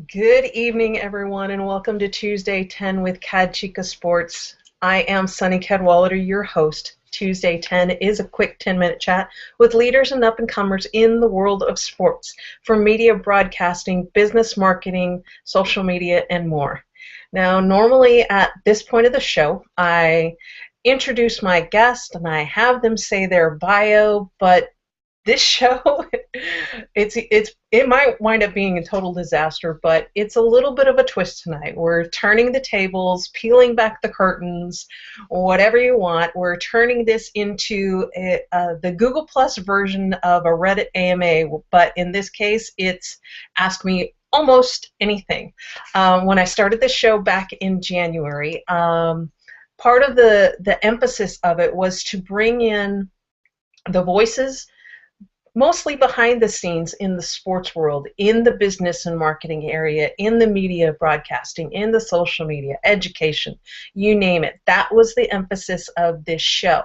Good evening, everyone, and welcome to Tuesday 10 with CadChica Sports. I am Sunny Cadwallader, your host. Tuesday 10 is a quick 10-minute chat with leaders and up-and-comers in the world of sports, from media broadcasting, business marketing, social media, and more. Now, normally at this point of the show, I introduce my guest and I have them say their bio, but this show it might wind up being a total disaster, but it's a little bit of a twist tonight. We're turning the tables, peeling back the curtains, whatever you want. We're turning this into the Google Plus version of a Reddit AMA, but in this case it's Ask Me Almost Anything. When I started this show back in January, part of the emphasis of it was to bring in the voices mostly behind the scenes in the sports world, in the business and marketing area, in the media broadcasting, in the social media, education, you name it. That was the emphasis of this show.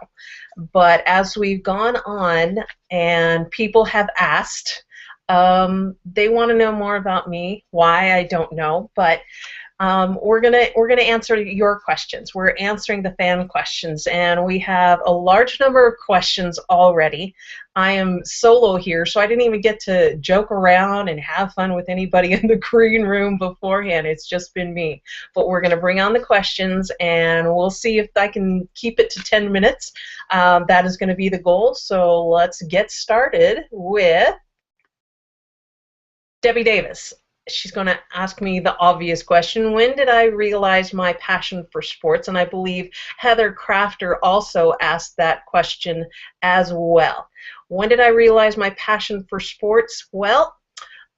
But as we've gone on and people have asked, they want to know more about me. Why, I don't know, but we're gonna answer your questions. We're answering the fan questions, and we have a large number of questions already. I am solo here, so I didn't even get to joke around and have fun with anybody in the green room beforehand. It's just been me. But we're gonna bring on the questions, and we'll see if I can keep it to 10 minutes. That is going to be the goal. So let's get started with Debi Davis. She's going to ask me the obvious question: when did I realize my passion for sports? And I believe Heather Kraafter also asked that question as well. When did I realize my passion for sports? Well,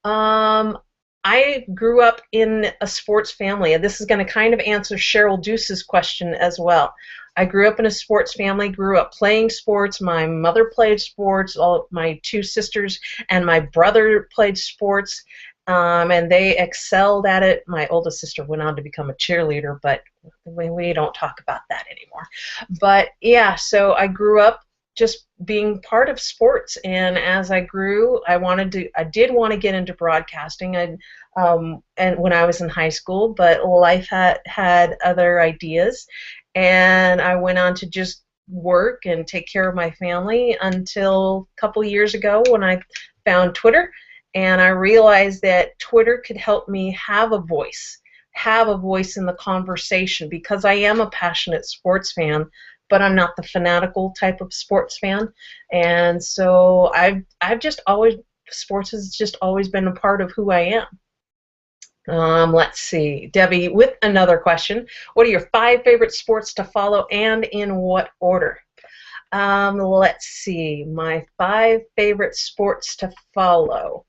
I grew up in a sports family, and this is going to kind of answer Sherrill Duce's question as well. I grew up in a sports family, grew up playing sports. My mother played sports. All of my two sisters and my brother played sports. And they excelled at it. My oldest sister went on to become a cheerleader, but we don't talk about that anymore. But yeah, so I grew up just being part of sports, and as I grew, I did want to get into broadcasting, and when I was in high school, but life had other ideas, and I went on to just work and take care of my family until a couple years ago when I found Twitter. And I realized that Twitter could help me have a voice in the conversation, because I am a passionate sports fan, but I'm not the fanatical type of sports fan. And so sports has just always been a part of who I am. Let's see, Debbie, with another question. What are your 5 favorite sports to follow, and in what order? Let's see, my 5 favorite sports to follow.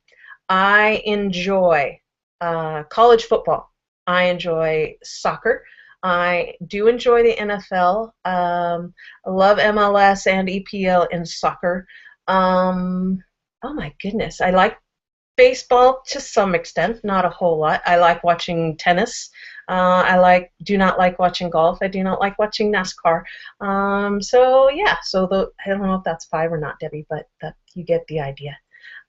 I enjoy college football. I enjoy soccer. I do enjoy the NFL. I love MLS and EPL in soccer. Oh my goodness, I like baseball to some extent, not a whole lot. I like watching tennis. I do not like watching golf. I do not like watching NASCAR. So yeah, I don't know if that's 5 or not, Debbie, but you get the idea.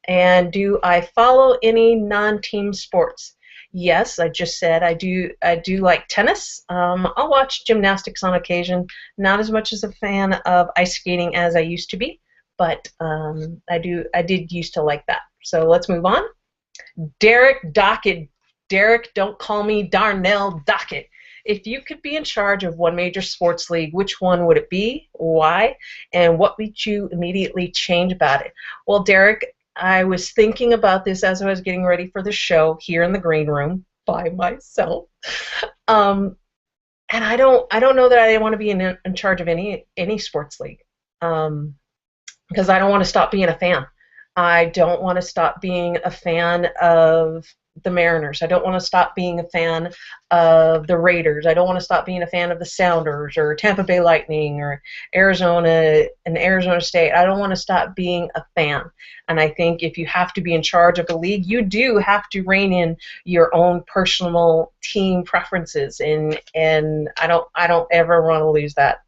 And do I follow any non-team sports? Yes, I just said I do like tennis. I'll watch gymnastics on occasion. Not as much as a fan of ice skating as I used to be, but I did used to like that. So let's move on. Derrick Docket. Derrick, don't call me Darnell Docket. If you could be in charge of one major sports league, which one would it be? Why? And what would you immediately change about it? Well, Derrick, I was thinking about this as I was getting ready for the show here in the green room by myself, and I don't know that I want to be in charge of any sports league, because I don't want to stop being a fan. I don't want to stop being a fan of the Mariners. I don't want to stop being a fan of the Raiders. I don't want to stop being a fan of the Sounders or Tampa Bay Lightning or Arizona State. I don't want to stop being a fan. And I think if you have to be in charge of a league, you do have to rein in your own personal team preferences, and I don't ever want to lose that.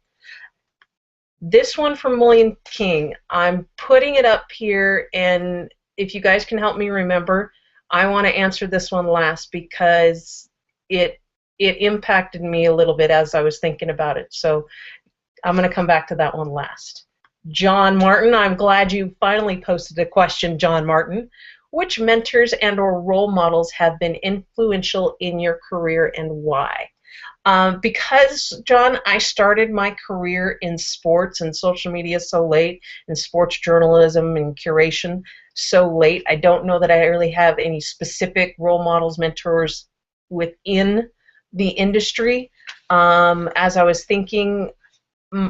This one from William King, I'm putting it up here, and if you guys can help me remember, I want to answer this one last because it impacted me a little bit as I was thinking about it. So I'm going to come back to that one last. John Martin, I'm glad you finally posted a question, John Martin. Which mentors and or role models have been influential in your career and why? Because, John, I started my career in sports and social media so late, in sports journalism and curation so late, I don't know that I really have any specific role models, mentors within the industry. As I was thinking,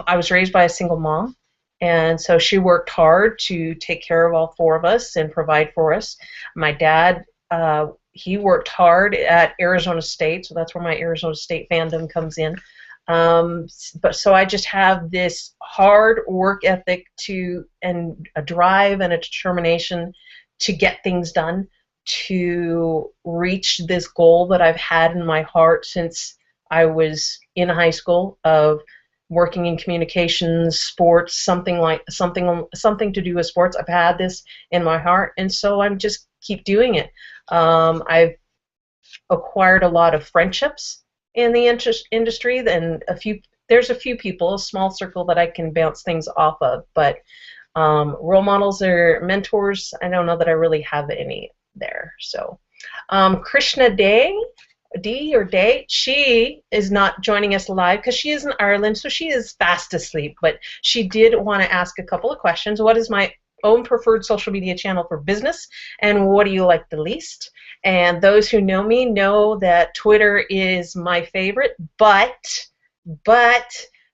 I was raised by a single mom, and so she worked hard to take care of all four of us and provide for us. My dad, he worked hard at Arizona State, so that's where my Arizona State fandom comes in. But so I just have this hard work ethic and a drive and a determination to get things done, to reach this goal that I've had in my heart since I was in high school of working in communications, sports, something to do with sports. I've had this in my heart, and so I'm just keep doing it. I've acquired a lot of friendships in the industry, and there's a few people, a small circle that I can bounce things off of, but role models or mentors, I don't know that I really have any there. So Krishna Day, she is not joining us live because she is in Ireland, so she is fast asleep, but she did want to ask a couple of questions. What is my own preferred social media channel for business, and what do you like the least? And those who know me know that Twitter is my favorite, but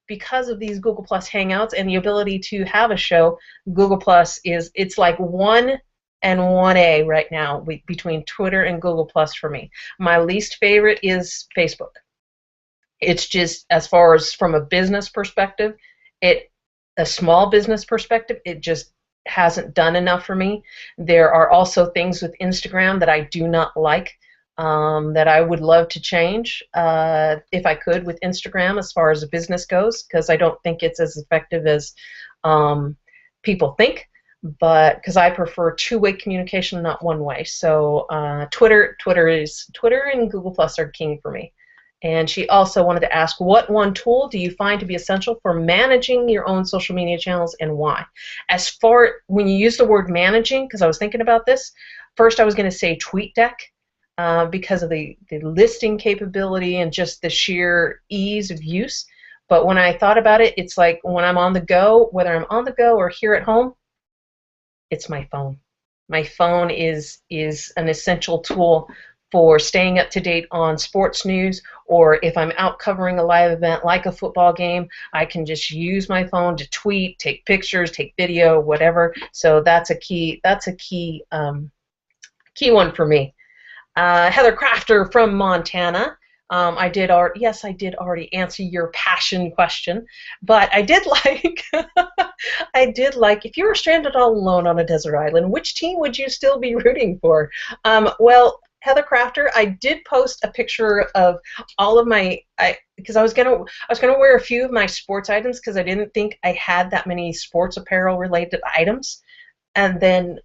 because of these Google Plus Hangouts and the ability to have a show, Google Plus it's like 1 and 1A right now between Twitter and Google Plus for me. My least favorite is Facebook. It's just, as far as from a business perspective, a small business perspective, it just hasn't done enough for me. There are also things with Instagram that I do not like, that I would love to change if I could with Instagram as far as a business goes, because I don't think it's as effective as people think, but because I prefer two-way communication, not one-way. So Twitter and Google Plus are king for me. And she also wanted to ask, what one tool do you find to be essential for managing your own social media channels and why? As far, when you use the word managing, because I was thinking about this, first I was going to say TweetDeck because of the listing capability and just the sheer ease of use. But when I thought about it, it's like when I'm on the go, whether I'm on the go or here at home, it's my phone. My phone is an essential tool for staying up to date on sports news, or if I'm out covering a live event like a football game, I can just use my phone to tweet, take pictures, take video, whatever. So that's a key one for me. Heather Kraafter from Montana. I did already answer your passion question, but I did like if you were stranded all alone on a desert island, which team would you still be rooting for? Well, Heather Kraafter, I did post a picture of all of because I was gonna wear a few of my sports items because I didn't think I had that many sports apparel related items, and then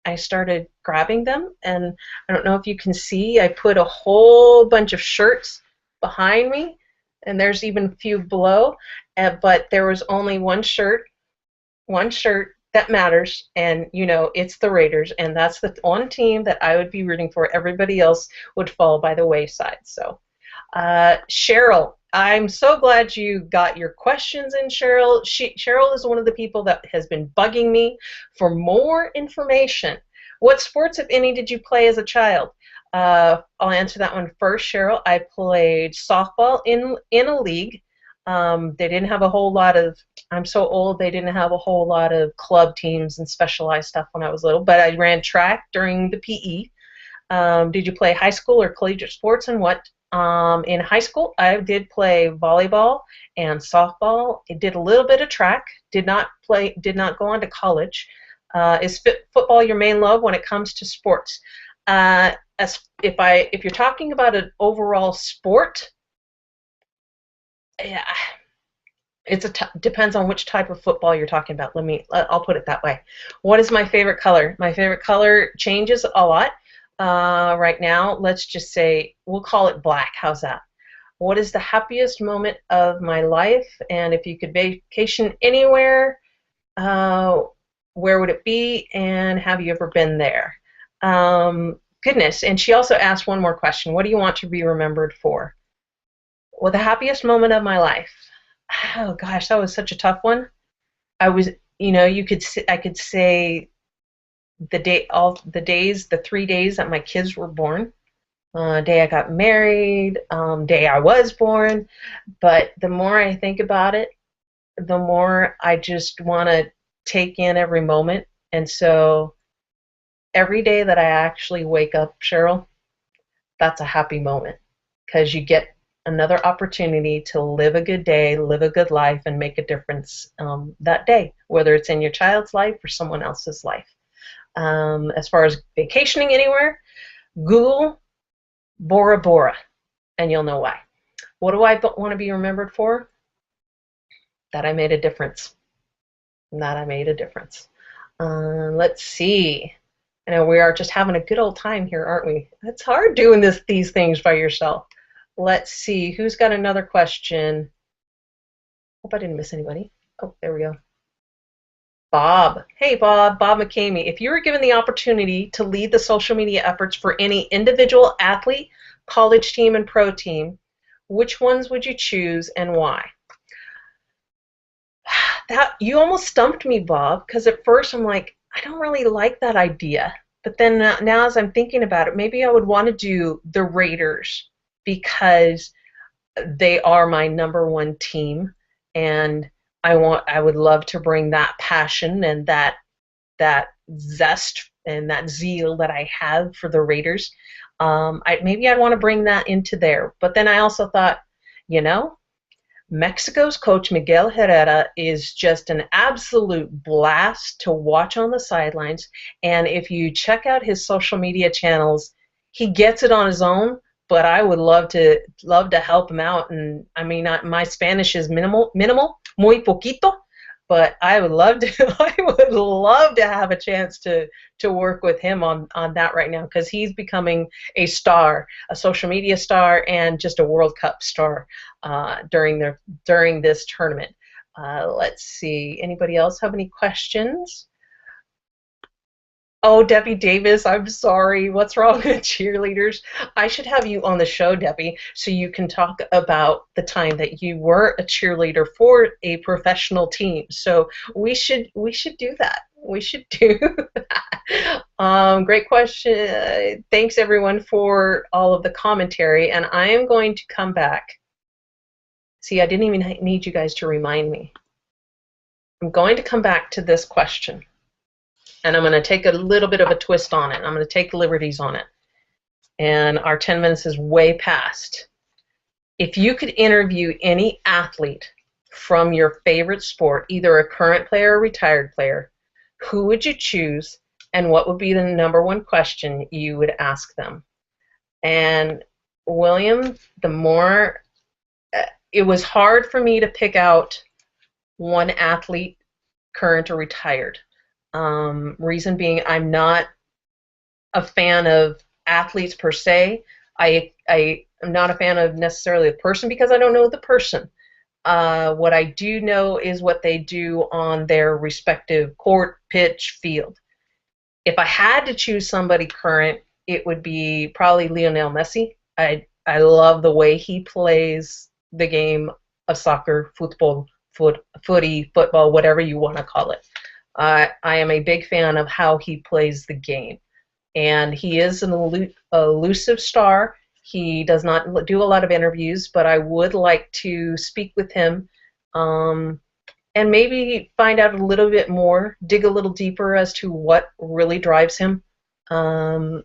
I started grabbing them, and I don't know if you can see, I put a whole bunch of shirts behind me, and there's even a few below, but there was only one shirt that matters, and it's the Raiders, and that's the one team that I would be rooting for. Everybody else would fall by the wayside. So Sherrill, I'm so glad you got your questions in, Sherrill. Sherrill is one of the people that has been bugging me for more information. What sports, if any, did you play as a child? I'll answer that one first, Sherrill. I played softball in a league. They didn't have a whole lot of, I'm so old, they didn't have a whole lot of club teams and specialized stuff when I was little, but I ran track during the PE. Did you play high school or collegiate sports, and what? In high school, I did play volleyball and softball. I did a little bit of track, did not go on to college. Is football your main love when it comes to sports? If you're talking about an overall sport, yeah, depends on which type of football you're talking about. I'll put it that way. What is my favorite color? My favorite color changes a lot. right now, let's just say, we'll call it black. How's that? What is the happiest moment of my life? And if you could vacation anywhere, uh, where would it be? And have you ever been there? Goodness. And she also asked one more question. What do you want to be remembered for? Well, the happiest moment of my life. Oh gosh, that was such a tough one. I was, I could say all the days, the 3 days that my kids were born. Day I got married, day I was born. But the more I think about it, the more I just want to take in every moment. And so every day that I actually wake up, Sherrill, that's a happy moment because you get another opportunity to live a good day, live a good life, and make a difference that day, whether it's in your child's life or someone else's life. As far as vacationing anywhere, Google Bora Bora, and you'll know why. What do I want to be remembered for? That I made a difference. That I made a difference. Let's see. I know we are just having a good old time here, aren't we? It's hard doing these things by yourself. Let's see. Who's got another question? Hope I didn't miss anybody. Oh, there we go. Bob. Hey, Bob. Bob McKamey. If you were given the opportunity to lead the social media efforts for any individual athlete, college team, and pro team, which ones would you choose and why? That you almost stumped me, Bob, because at first I'm like, I don't really like that idea. But then now as I'm thinking about it, maybe I would want to do the Raiders because they are my #1 team, and I would love to bring that passion and that zest and that zeal that I have for the Raiders. Maybe I'd want to bring that into there. But then I also thought, Mexico's coach Miguel Herrera is just an absolute blast to watch on the sidelines. And if you check out his social media channels, he gets it on his own. But I would love to help him out. And I mean, my Spanish is minimal, muy poquito. But I would love to have a chance to work with him on that right now because he's becoming a star, a social media star, and just a World Cup star during this tournament. Let's see. Anybody else have any questions? Oh, Debi Davis, I'm sorry. What's wrong with cheerleaders? I should have you on the show, Debi, so you can talk about the time that you were a cheerleader for a professional team. So we should do that. We should do that. Great question. Thanks, everyone, for all of the commentary. And I am going to come back. See, I didn't even need you guys to remind me. I'm going to come back to this question. And I'm going to take a little bit of a twist on it. I'm going to take liberties on it. And our 10 minutes is way past. If you could interview any athlete from your favorite sport, either a current player or retired player, who would you choose and what would be the #1 question you would ask them? And William, it was hard for me to pick out one athlete, current or retired. Reason being, I'm not a fan of athletes per se. I am not a fan of necessarily the person because I don't know the person. What I do know is what they do on their respective court, pitch, field. If I had to choose somebody current, it would be probably Lionel Messi. I love the way he plays the game of soccer, football, football, whatever you want to call it. I am a big fan of how he plays the game. And he is an elusive star. He does not do a lot of interviews, but I would like to speak with him and maybe find out a little bit more, dig a little deeper as to what really drives him. I'm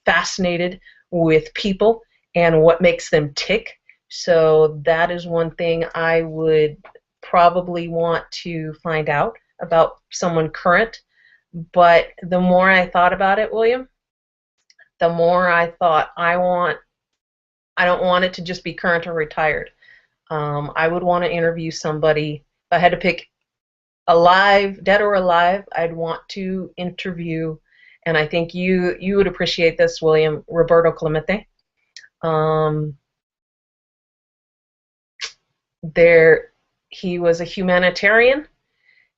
fascinated with people and what makes them tick. So that is one thing I would probably want to find out about someone current. But the more I thought about it, William, the more I thought I don't want it to just be current or retired. I would want to interview somebody. If I had to pick alive, dead or alive, I'd want to interview and I think you would appreciate this, William. Roberto Clemente. There, he was a humanitarian.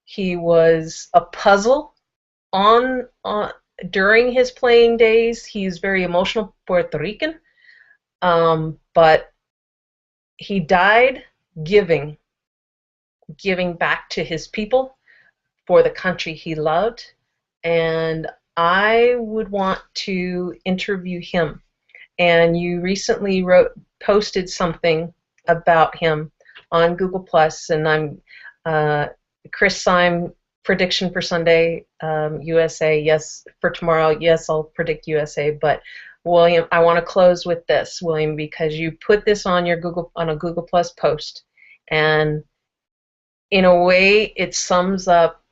He was a puzzle on during his playing days. He's very emotional Puerto Rican, but he died giving back to his people for the country he loved, and I would want to interview him. And you recently posted something about him on Google Plus, and I'm Chris Syme prediction for Sunday, USA. Yes, for tomorrow. Yes, I'll predict USA. But William, I want to close with this, William, because you put this on your a Google Plus post, and in a way, it sums up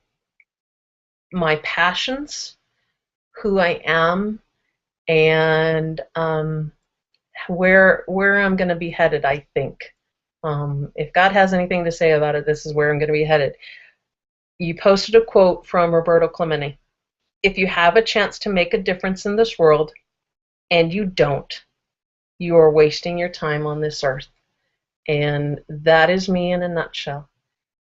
my passions, who I am, and where I'm going to be headed. I think if God has anything to say about it, this is where I'm going to be headed. You posted a quote from Roberto Clemente. If you have a chance to make a difference in this world, and you don't, you are wasting your time on this earth. And that is me in a nutshell.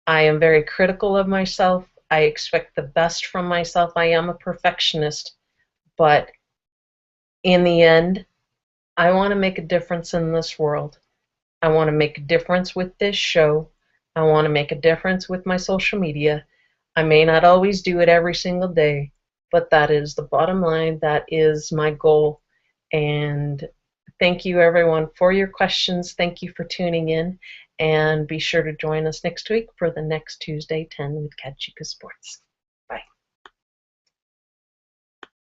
I am very critical of myself. I expect the best from myself. I am a perfectionist. But in the end, I want to make a difference in this world. I want to make a difference with this show. I want to make a difference with my social media. I may not always do it every single day, but that is the bottom line. That is my goal. And thank you, everyone, for your questions. Thank you for tuning in. And be sure to join us next week for the next Tuesday 10 with CadChica Sports.